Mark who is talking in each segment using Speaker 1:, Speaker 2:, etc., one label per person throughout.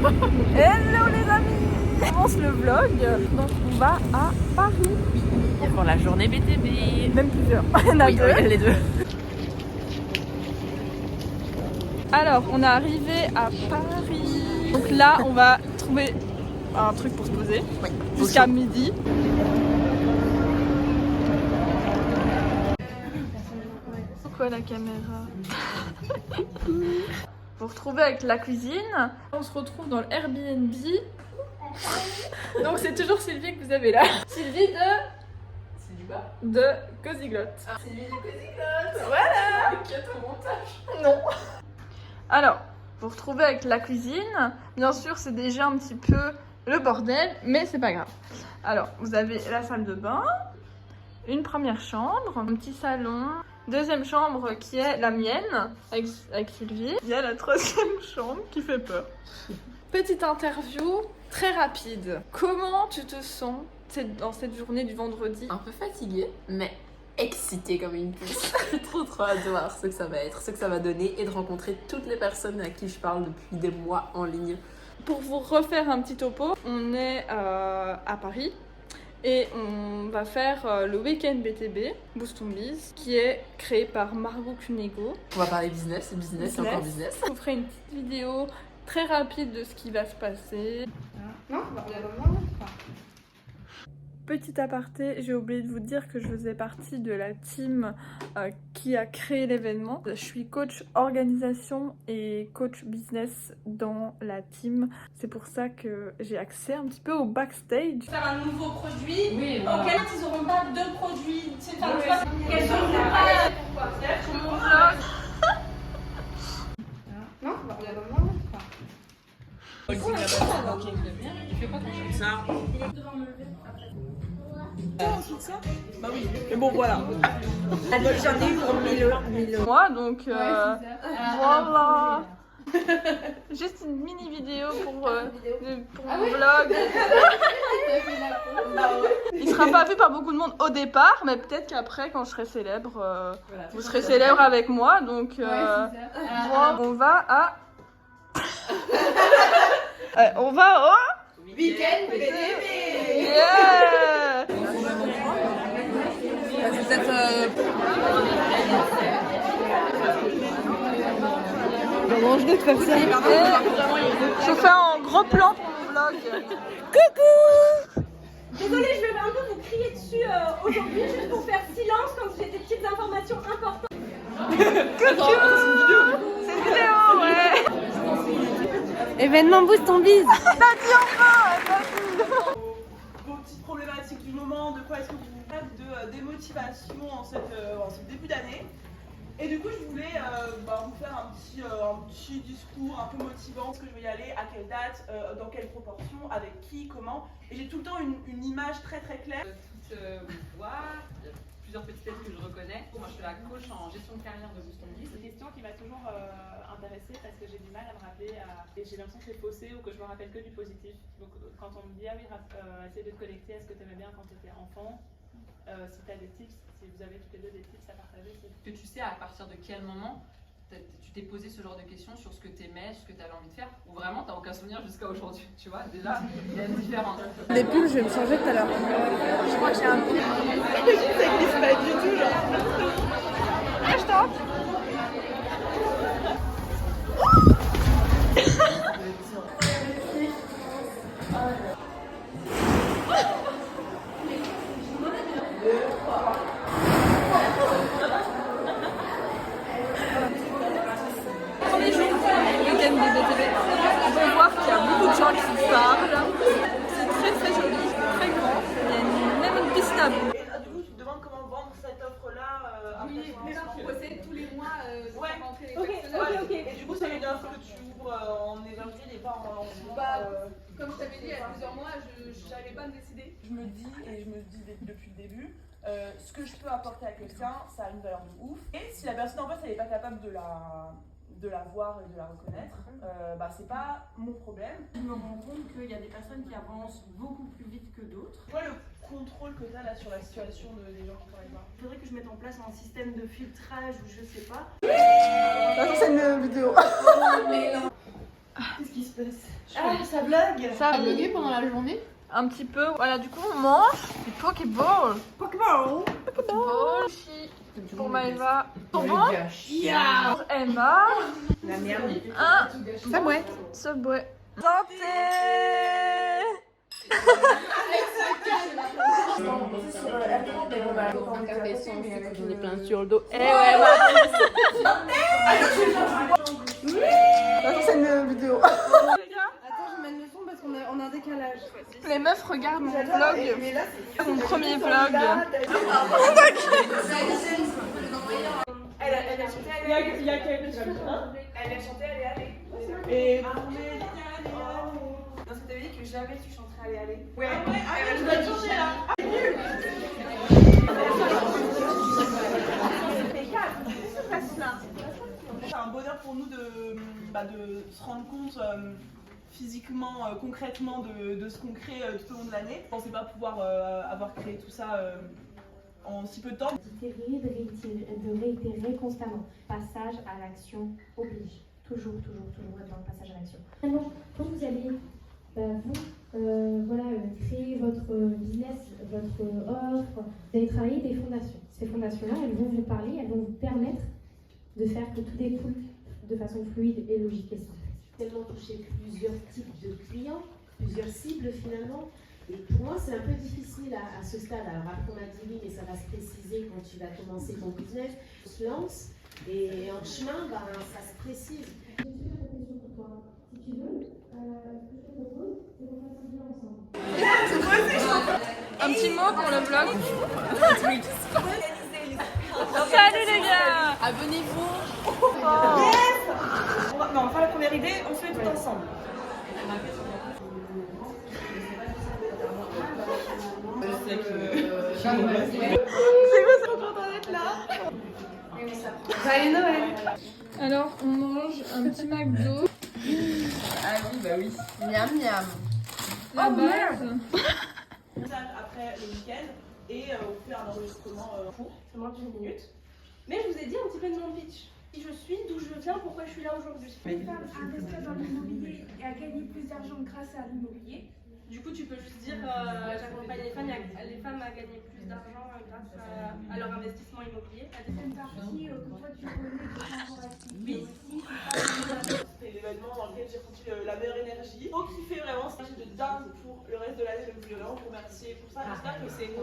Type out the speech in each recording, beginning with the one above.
Speaker 1: Hello les amis. On commence le vlog. Donc on va à Paris.
Speaker 2: Pour la journée BTB.
Speaker 1: Même plusieurs. Il y en a
Speaker 2: Oui,
Speaker 1: deux.
Speaker 2: oui, les deux.
Speaker 1: Alors on est arrivé à Paris. Donc là on va trouver un truc pour se poser.
Speaker 2: Oui.
Speaker 1: Jusqu'à midi. Pourquoi la caméra? Vous retrouvez avec la cuisine. On se retrouve dans le Airbnb. Donc c'est toujours Sylvie que vous avez là. Sylvie de Cozy Glot.
Speaker 2: Sylvie de Cozy Glot.
Speaker 1: Voilà.
Speaker 2: Qui a ton montage?
Speaker 1: Non. Alors, vous retrouvez avec la cuisine. Bien sûr, c'est déjà un petit peu le bordel, mais c'est pas grave. Alors, vous avez la salle de bain, une première chambre, un petit salon, deuxième chambre qui est la mienne avec Sylvie. Il y a la troisième chambre qui fait peur. Petite interview très rapide. Comment tu te sens dans cette journée du vendredi?
Speaker 2: Un peu fatiguée, mais excitée comme une puce. J'ai trop hâte de voir ce que ça va être, ce que ça va donner et de rencontrer toutes les personnes à qui je parle depuis des mois en ligne.
Speaker 1: Pour vous refaire un petit topo, on est à Paris et on va faire le week-end BTB, Boost ton Biz, qui est créé par Margot Cunego.
Speaker 2: On va parler business, c'est encore business.
Speaker 1: Je vous ferai une petite vidéo très rapide de ce qui va se passer.
Speaker 3: Non, on va regarder vraiment.
Speaker 1: Petit aparté, j'ai oublié de vous dire que je faisais partie de la team qui a créé l'événement. Je suis coach organisation et coach business dans la team. C'est pour ça que j'ai accès un petit peu au backstage.
Speaker 3: Faire un nouveau produit
Speaker 2: Oui,
Speaker 3: auquel ils n'auront pas deux produits. C'est pas qu'elles sont Non, on va regarder vraiment.
Speaker 1: Bah oui, mais bon voilà.
Speaker 3: J'en ai eu pour 1000 €.
Speaker 1: Moi donc voilà. Juste une mini vidéo pour mon vlog. Il sera pas vu par beaucoup de monde au départ, mais peut-être qu'après quand je serai célèbre, vous serez célèbre avec moi. Donc on va à on va au
Speaker 3: Week-end BTB.
Speaker 1: yeah.
Speaker 2: Vous êtes
Speaker 1: Je fais un gros plan pour mon vlog. Coucou.
Speaker 3: Désolée, je vais un peu vous crier dessus aujourd'hui, juste pour faire silence quand j'ai des petites informations importantes.
Speaker 1: Coucou. C'est une vidéo, ouais.
Speaker 2: événement Boost ton Biz.
Speaker 1: T'as dit enfin.
Speaker 4: Vos petites problématiques du moment, de quoi est-ce que vous faites de démotivation en ce début d'année. Et du coup, je voulais vous faire un petit discours un peu motivant. Est-ce que je vais y aller, à quelle date, dans quelle proportion, avec qui, comment. Et j'ai tout le temps une image très très claire.
Speaker 5: Toutes voir, il y a plusieurs petites têtes que je reconnais. Moi, je suis la coach en gestion de carrière de Boost ton Biz.
Speaker 6: C'est une question qui m'a toujours intéressée parce que j'ai du mal à me rappeler et j'ai l'impression que c'est faussé ou que je me rappelle que du positif. Donc quand on me dit ah oui, essaye de te connecter à ce que tu aimais bien quand tu étais enfant, si tu as des tips, si vous avez toutes les deux des tips à partager.
Speaker 5: Que tu sais à partir de quel moment tu t'es posé ce genre de questions sur ce que tu aimais, ce que tu avais envie de faire, ou vraiment tu n'as aucun souvenir jusqu'à aujourd'hui, tu vois, déjà il y a une différence.
Speaker 1: Des pulls, je vais me changer tout à l'heure. Je crois que j'ai un pull. Ça glisse pas du tout, genre. Je tente. Premier jour, week-end de BTB. On peut voir qu'il y a beaucoup de gens qui se parlent. C'est très très joli, très grand. Il y a même une piscine à boue.
Speaker 4: Et du coup, tu te demandes comment vendre cette offre-là
Speaker 3: Oui, les gens qui possèdent tous les mois,
Speaker 4: Ouais.
Speaker 3: rentrer les
Speaker 4: Ok,
Speaker 3: personnes.
Speaker 4: ok. Et du coup, c'est une offre que tu ouvres en évanouie et pas en lancement.
Speaker 3: Comme je t'avais dit il y a plusieurs mois, je n'arrivais pas à me décider.
Speaker 4: Je me dis, et je me dis depuis le début, ce que je peux apporter à quelqu'un, ça a une valeur de ouf. Et si la personne en face, elle n'est pas capable de la voir et de la reconnaître, c'est pas mon problème.
Speaker 7: Je me rends compte qu'il y a des personnes qui avancent beaucoup plus vite que d'autres.
Speaker 4: Toi, le contrôle que tu as là sur la situation des gens qui travaillent pas.
Speaker 7: Il faudrait que je mette en place un système de filtrage ou je sais pas.
Speaker 1: C'est une vidéo.
Speaker 4: Qu'est-ce qui qui se passe? Ah, ça blague.
Speaker 1: Ça
Speaker 2: T'as blogué pendant la journée?
Speaker 1: un petit peu. Voilà, du coup, on mange des Pokéballs.
Speaker 4: Pokéball.
Speaker 1: Pokéballs. Pour Maëva. Pour moi,
Speaker 4: Yeah.
Speaker 1: pour Emma.
Speaker 4: La merde.
Speaker 1: Un
Speaker 2: Subway.
Speaker 1: Subway. Santé.
Speaker 2: Un café sans sucre, j'en ai plein sur le dos.
Speaker 1: Eh ouais, voilà.
Speaker 4: Attends, c'est une vidéo. Attends, je mets le son parce qu'on a un décalage.
Speaker 1: Les meufs regardent mon vlog.
Speaker 4: Mais là, c'est
Speaker 1: Mon premier vlog.
Speaker 3: Elle a chanté,
Speaker 4: il y a quelque chose. Hein?
Speaker 3: elle a chanté, elle est allée.
Speaker 4: Et
Speaker 3: Dans cette vidéo que jamais tu chanterais allez allez.
Speaker 4: ouais, je dois te changer là. C'est un bonheur pour nous de se rendre compte physiquement, concrètement de ce qu'on crée tout au long de l'année. Je ne pensais pas pouvoir avoir créé tout ça en si peu de temps.
Speaker 8: De réitérer constamment. Passage à l'action oblige. Toujours être dans le passage à l'action. Vraiment, quand vous allez créer votre business, votre offre, vous allez travailler des fondations. Ces fondations-là, elles vont vous parler, elles vont vous permettre de faire que tout découle de façon fluide et logique et simple.
Speaker 9: Tellement toucher plusieurs types de clients, plusieurs cibles finalement. Et pour moi, c'est un peu difficile à ce stade. Alors après, on a dit oui, mais ça va se préciser quand tu vas commencer ton business. On se lance et en chemin, ça se précise.
Speaker 8: J'ai une question pour toi. Si tu veux, ce que je te propose, c'est qu'on fasse un bien ensemble.
Speaker 1: Un petit mot pour le vlog. Salut les gars.
Speaker 2: Abonnez-vous.
Speaker 3: On va faire la première idée, on se fait tout ensemble.
Speaker 4: Joyeux Noël.
Speaker 1: Alors, on mange un petit McDo.
Speaker 2: Ah oui, bah oui. Miam miam.
Speaker 1: La base.
Speaker 4: Après le week-end et on fait un enregistrement court.
Speaker 3: Ça moins d'une minute. Mais je vous ai dit un petit peu de mon pitch. Qui je suis, d'où je viens, pourquoi je suis là aujourd'hui.
Speaker 8: Une femme investir dans l'immobilier et à gagner plus d'argent grâce à l'immobilier.
Speaker 3: Du coup, tu peux juste dire j'accompagne les femmes à gagner plus d'argent grâce à leur investissement immobilier.
Speaker 8: C'est une partie que toi tu connais de ton rapport activité.
Speaker 3: Oui.
Speaker 4: C'était l'événement dans lequel j'ai ressenti la meilleure énergie. Faut kiffer vraiment, c'est de dingue pour le reste de l'année. Je voulais vraiment vous remercier pour ça. J'espère que c'est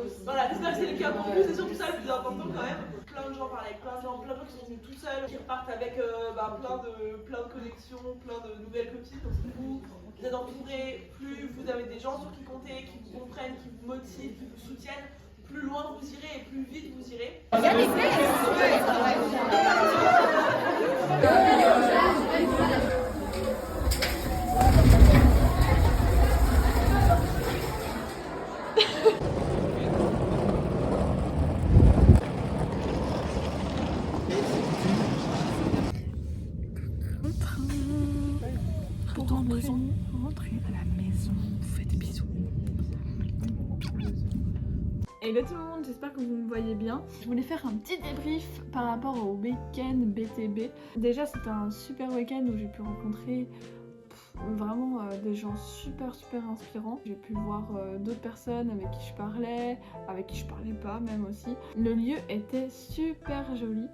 Speaker 4: le cas pour vous, c'est surtout ça le plus important quand même. Plein de gens parlent avec plein de gens qui sont venus tout seuls, qui repartent avec plein de connexions, plein de nouvelles copines. Donc vous êtes entourés, plus vous avez des gens sur qui compter, qui vous comprennent, qui vous motivent, qui vous soutiennent, plus loin vous irez et plus vite vous irez.
Speaker 1: Rentrez à la maison, vous faites des bisous. Hello tout le monde, j'espère que vous me voyez bien. Je voulais faire un petit débrief par rapport au week-end BTB. Déjà c'était un super week-end où j'ai pu rencontrer vraiment des gens super inspirants. J'ai pu voir d'autres personnes avec qui je parlais, avec qui je parlais pas même aussi. Le lieu était super joli.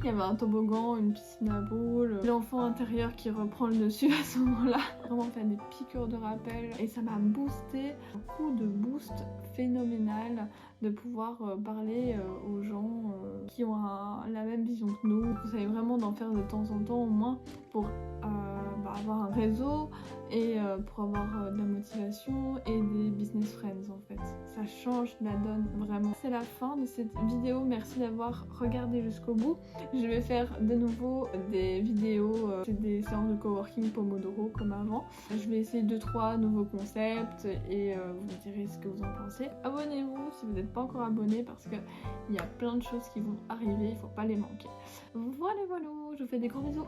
Speaker 1: Il y avait un toboggan, une piscine à boules, l'enfant intérieur qui reprend le dessus à ce moment-là. Vraiment fait des piqûres de rappel et ça m'a boosté. Un coup de boost phénoménal de pouvoir parler aux gens qui ont la même vision que nous. J'essaie vraiment d'en faire de temps en temps au moins pour avoir un réseau et pour avoir de la motivation et des business friends en fait. Ça change la donne vraiment. C'est la fin de cette vidéo, merci d'avoir regardé jusqu'au bout. Je vais faire de nouveau des vidéos, des séances de coworking Pomodoro comme avant. Je vais essayer 2-3 nouveaux concepts et vous me direz ce que vous en pensez. Abonnez-vous si vous n'êtes pas encore abonné parce qu'il y a plein de choses qui vont arriver, il ne faut pas les manquer. Voilà, je vous fais des gros bisous.